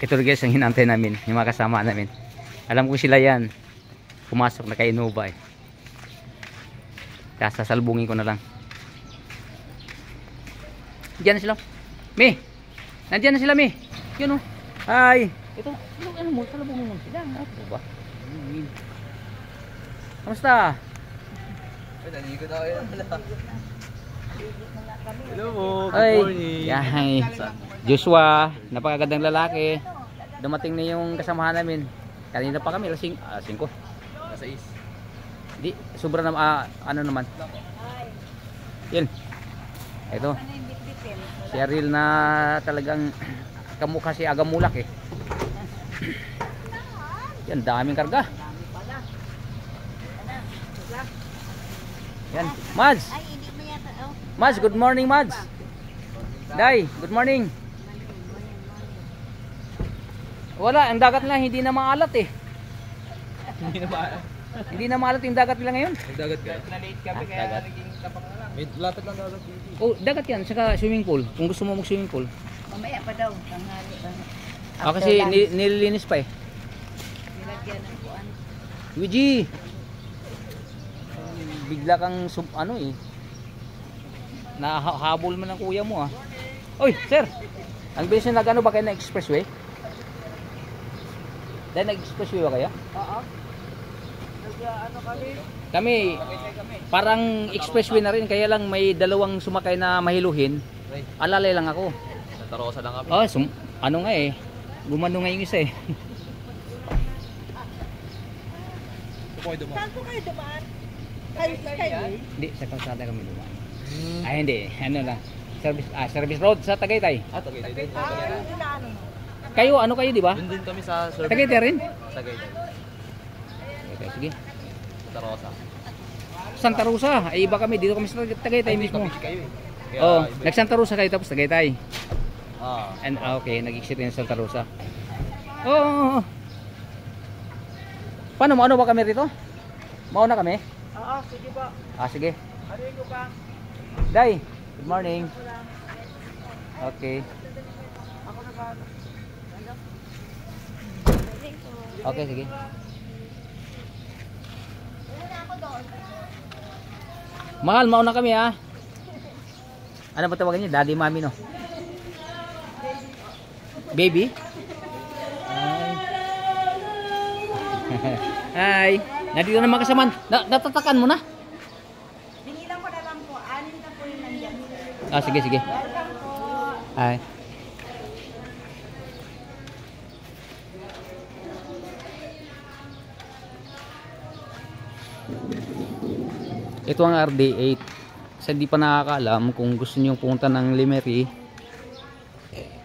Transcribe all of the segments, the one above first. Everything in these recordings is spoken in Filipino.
Ito guys ang hinantay namin, yung mga kasama namin. Alam ko sila yan. Pumasok na kay Innova eh. Kaya sasalbungin ko na lang. Diyan na sila. Me! Nandiyan na sila, Me! Yun o. Hi! Ito, ano mo? Salubungin mo sila. Ano ba? Kamusta? Naligo na kayo. Hello po, Ay, good morning. yahay. Joshua, napakagandang lalaki. Dumating na yung kasamahan namin. Kanina pa kami, 5. Nasa is. Di, sobra na, ano naman. Yan. Ito. Si Ariel na talagang kamukha si Agamulak eh. Yan, daming karga. Yan, Mads. Mads, good morning Mads. Day, good morning. Wala, ang dagat lang hindi na maalat eh. Hindi na ba? Hindi na maalat yung dagat nila ngayon. Nagdagat ka? Na-late kami kaya dagat. naging tapang na lang. May lapit lang dagat dito. Oh, dagat yan, saka swimming pool. Kung gusto mo mag-swimming pool. Mamaya pa daw, tanghali pa. Kasi nililinis pa eh. Nilagyan ng kuan. Luigi! Bigla kang ano eh. Nahabol mo ng kuya mo ah. Oy, sir! Ang bilis na nag-ano ba kayo na expressway? Dahil nag-expressway ba kayo? Oo. Ano kami? Kami, parang expressway na rin. Kaya lang may dalawang sumakay na mahiluhin. Alalay lang ako. Santa Rosa lang kami. Oh, ano nga eh. Gumano nga yung isa eh. Saan dumaan? Saan po kayo dumaan? Kayo? Hindi, sa kalsada kami dumaan. Ay hindi, ano lang. Service road sa Tagaytay. Tagaytay din. Inaano mo? Kayo, ano kayo di ba? Doon din kami sa service. Tagaytay rin? Tagaytay. Okay, sige. Santa Rosa. Santa Rosa. Ay iba kami, dito kami sa Tagaytay mismo. Kami kayo eh. Kaya Oh, iba- nag-Santa Rosa kayo tapos Tagaytay. Ah. And okay, nag-exit rin sa Santa Rosa. Oh. Paano mo ano ba kami rito? Mauna kami? Oo, sige po. Sige. Ano ko pa? Day, good morning. Okay. Ako na ba? Okay, sige. Mahal, mauna kami ha. Ano ba tawagan niya? Daddy, mami no? Baby? Hi. Nandito na mga kasamaan. Natatakan mo na? Binilang ko na lang po. 6 na po yung nandiyan. Sige, sige. Welcome po. Hi. Ito ang RD8. Sa di pa nakakaalam, kung gusto niyo pumunta ng Lemery,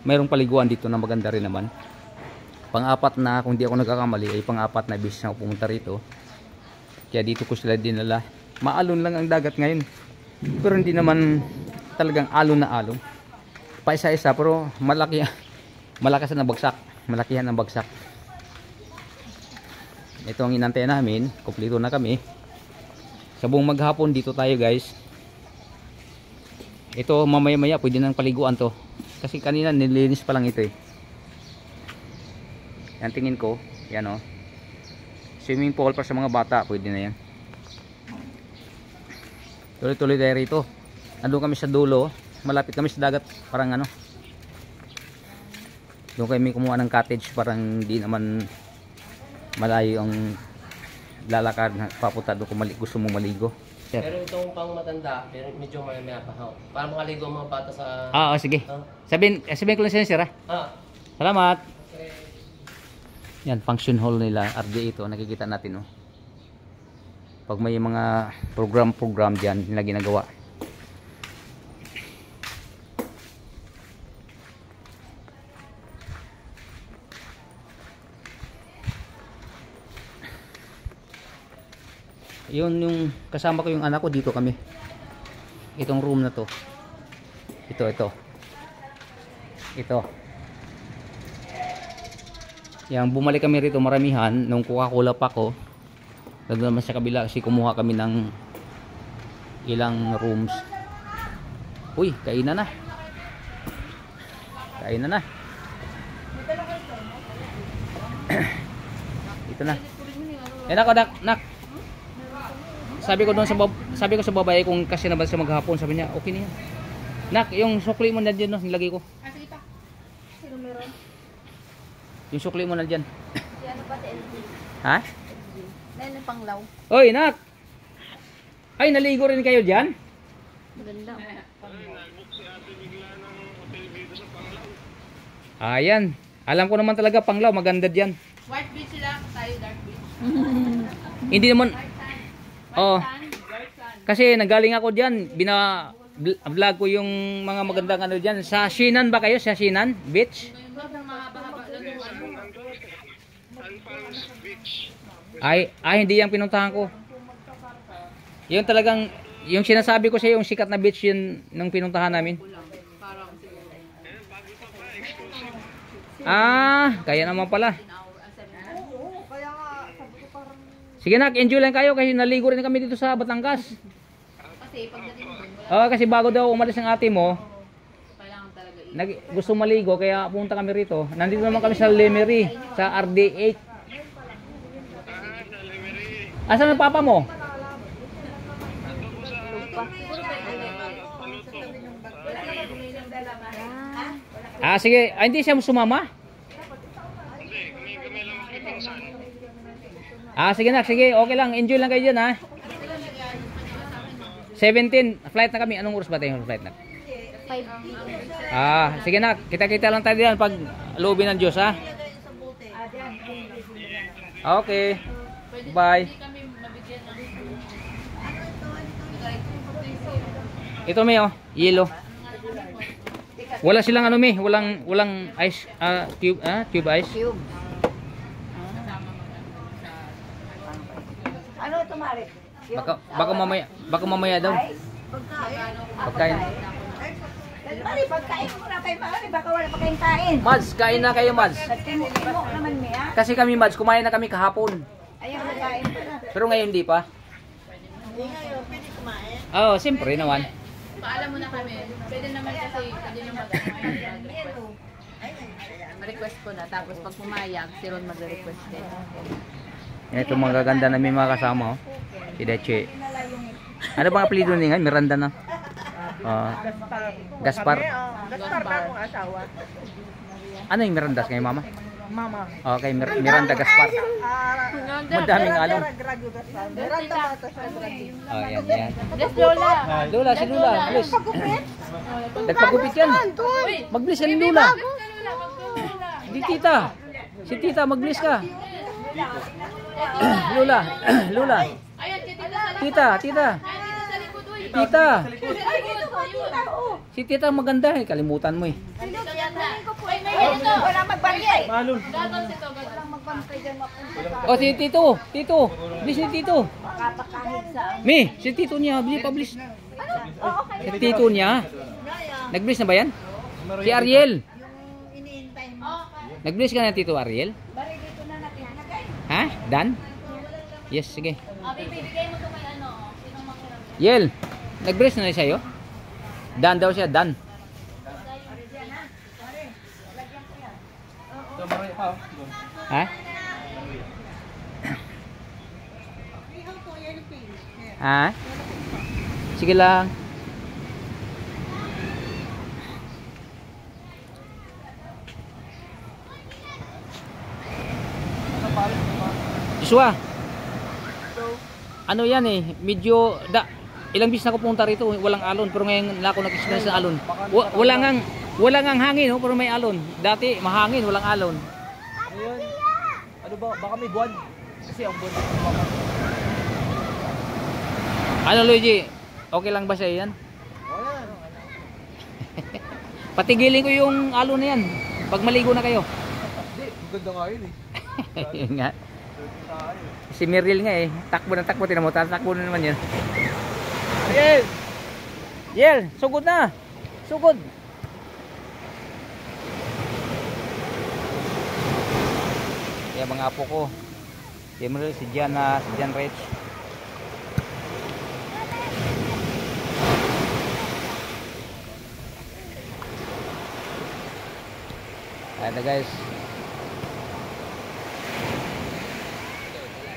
mayroong paliguan dito na maganda rin naman. Pang-apat na, kung di ako nagkakamali, ay pang-apat na beach na pumunta rito. Kaya dito ko sila dinala. Maalon lang ang dagat ngayon. Pero hindi naman talagang alon na alon. Paisa-isa, pero malakas na bagsak. Malakihan ang bagsak. Ito ang inantay namin. Kumpleto na kami. Sa buong maghapon dito tayo guys. Ito mamaya-maya pwede nang paliguan to. Kasi kanina nilinis pa lang ito eh. Yan tingin ko. Yan o. Swimming pool para sa mga bata. Pwede na yan. Tuloy-tuloy tayo rito. Nandun kami sa dulo. Malapit kami sa dagat. Parang ano. Doon kami kumuha ng cottage. Parang di naman malayo ang lalakad na papunta doon kung gusto mo maligo. Sir. Pero itong pang matanda, medyo may pahaw. Para makaligo ang mga bata sa... Sige. Sabihin ko lang sa'yo, sir. Salamat. Yan, function hall nila. RD ito. Nakikita natin. Oh. Pag may mga program dyan, nila ginagawa. Yun yung kasama ko yung anak ko dito kami. Itong room na to. Ito. Yang bumalik kami rito maramihan nung Coca-Cola pa ko. Nandun naman sa kabila kasi kumuha kami ng ilang rooms. Uy, kainan na. Ito na. Eh nak. Sabi ko sa babae kung kasi na ba siya maghapon, sabi niya, okay na yan. Nak, yung sukli mo na dyan, no, nilagay ko. Ah, sige pa. Sino meron? Yung sukli mo na dyan. Si ano pa, si LG. Ha? Dahil ng panglaw. Oy, nak! Ay, naligo rin kayo dyan? Maganda. Ayan. Alam ko naman talaga panglaw, maganda dyan. White beach sila, tayo dark beach. Hindi naman. Oh. Kasi nagaling ako diyan, vlog ko yung mga magandang ano diyan sa Sinan ba kayo? Sa Sinan Beach? Ay hindi yung pinuntahan ko. Yung talagang yung sinasabi ko sa yung sikat na beach yun nung pinuntahan namin. Kaya naman pala. Sige nak, enjoy lang kayo kasi naligo rin kami dito sa Batangas. Kasi pagdating doon, Kasi bago daw umalis ang ate mo, kailangan talaga gusto maligo kaya punta kami rito. Nandito naman kami sa Lemery, sa RD8. Asan ang papa mo? Sige, hindi siya sumama? Sige na, sige, okay lang, enjoy lang kayo dyan ha. 17, flight na kami. Anong oras ba tayo yung flight na? 5. Sige na, kita-kita lang tayo diyan pag loobin ng Diyos ha. Okay, bye. Ito may yellow. Wala silang ano may, walang ice, tube ice. Cube. Ano ito, Mari? Baka mamaya daw. Pagkain. Mari, pagkain mo na kay Mari. Baka wala pa kayong kain. Mads, kain na kayo Mads. Nagtimo naman niya. Kasi kami Mads, kumain na kami kahapon. Ayun, nagkain pa na. Pero ngayon hindi pa. Hindi ngayon, pwede kumain. Siyempre naman. Paalam mo na kami. Pwede naman kasi pwede naman mag-request. Ma-request ko na. Tapos pag pumayag, si Ron mag-request din. Ito mga gaganda na may mga kasama. Si Deche. Ano bang apelido niya? Miranda na. Gaspar. Gaspar ba akong asawa? Ano yung Mirandas ngayon mama? Mama. Okay, Miranda Gaspar. Madaming alon. Miranda ba ito siya? Yan. Yes, Lola. Lola, si Lola. Please. Nagpagupit yan. Mag-bliss ka ni Lola. Di tita. Si tita, mag-bliss ka. Lola. Ayun, tita. Tita. Tita sa likod, uy. Tita. Ayun. Si tita maganda eh. Kalimutan mo eh. Ay, may ganito. Wala magbantay. Gatos ito, gatos. Walang magbantay dyan mapunta. Si Tito. Bliss ni Tito. Makapakahit sa... Si Tito niya. Bliss. Okay. Si Tito niya. Nag-bliss na ba yan? Si Ariel. Yung iniintay mo. Nag-bliss ka na Tito Ariel? Bari dito na natin nagay. Ha? Dan? Yes, sige. Bibigay mo ito kay ano. Sinong makiram? Yel, nag-bliss na sa'yo? Dan daw siya, Dan. Ha? Ha? Sige lang. Joshua. Ano yan eh, medyo ilang bis na ako punta rito, walang alon, pero ngayon na ako nag-experience ng alon. Wala ngang hangin, pero may alon. Dati mahangin, walang alon. Ayun. Ano ba? Baka may buwan. Kasi ang buwan dito mama. Ano Luigi? Okay lang ba siya yan? Wala. Patigilin ko yung alon na yan. Pag maligo na kayo. Hindi, maganda nga yun eh. Yun nga. Si Meryl nga eh. Takbo ng takbo. Tinan mo. Takbo na naman yan. Yel! Yel! Sugod na! Sugod! Kaya mga apo ko. Si Meryl, si Jana, si Jan Rich. Ayan na guys.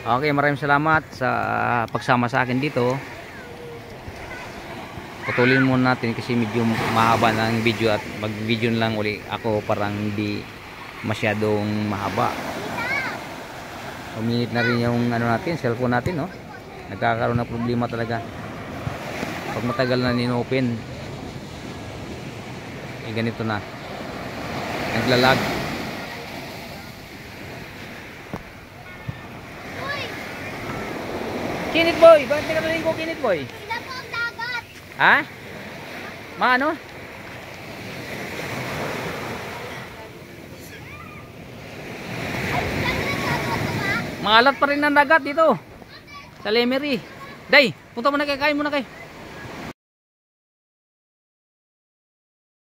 Okay, maraming salamat sa pagsama sa akin dito. Putulin muna natin kasi medyo mahaba ng video at mag-video lang uli ako, parang hindi masyadong mahaba. Uminit na rin yung ano natin, cellphone natin, no? Nagkakaroon ng problema talaga pag matagal na ninopen. Ganito na, naglalag. Kinit boy, bakit ka naligo, Kinit boy? Ha? Ano? Maalat pa rin ang dagat dito sa Lemery. Day, punta muna kayo, kain muna kayo.